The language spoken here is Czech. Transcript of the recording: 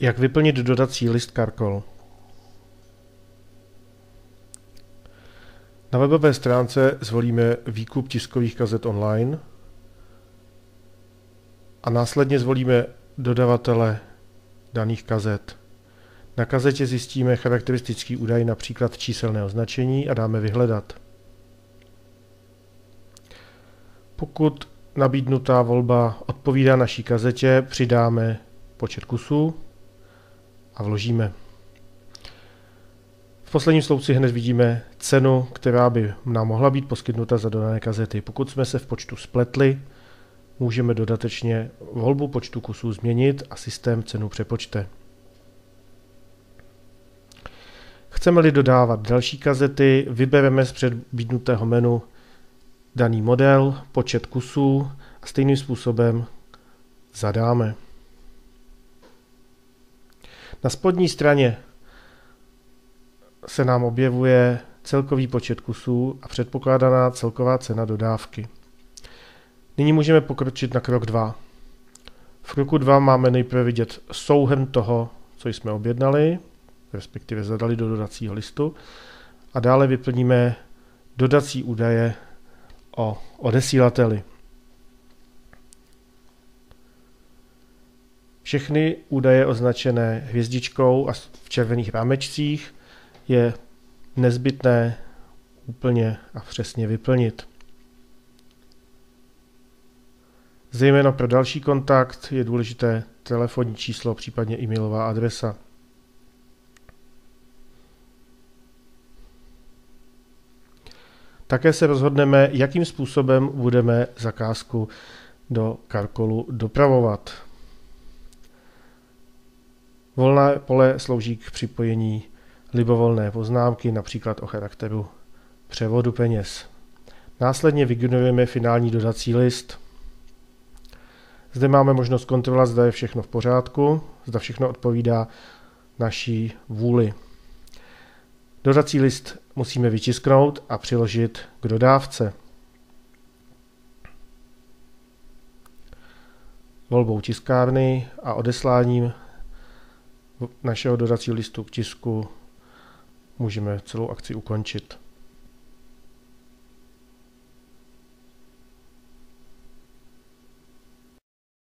Jak vyplnit dodací list Carcol? Na webové stránce zvolíme výkup tiskových kazet online a následně zvolíme dodavatele daných kazet. Na kazetě zjistíme charakteristický údaj, například číselné označení, a dáme vyhledat. Pokud nabídnutá volba odpovídá naší kazetě, přidáme počet kusů a vložíme. V posledním sloupci hned vidíme cenu, která by nám mohla být poskytnuta za dodané kazety. Pokud jsme se v počtu spletli, můžeme dodatečně volbu počtu kusů změnit a systém cenu přepočte. Chceme-li dodávat další kazety, vybereme z předbídnutého menu daný model, počet kusů a stejným způsobem zadáme. Na spodní straně se nám objevuje celkový počet kusů a předpokládaná celková cena dodávky. Nyní můžeme pokročit na krok 2. V kroku 2 máme nejprve vidět souhrn toho, co jsme objednali, respektive zadali do dodacího listu, a dále vyplníme dodací údaje o odesílateli. Všechny údaje označené hvězdičkou a v červených rámečcích je nezbytné úplně a přesně vyplnit. Zejména pro další kontakt je důležité telefonní číslo, případně e-mailová adresa. Také se rozhodneme, jakým způsobem budeme zakázku do Carcolu dopravovat. Volné pole slouží k připojení libovolné poznámky, například o charakteru převodu peněz. Následně vygenerujeme finální dodací list. Zde máme možnost kontrolovat, zda je všechno v pořádku, zda všechno odpovídá naší vůli. Dodací list musíme vytisknout a přiložit k dodávce. Volbou tiskárny a odesláním našeho dodacího listu k tisku můžeme celou akci ukončit.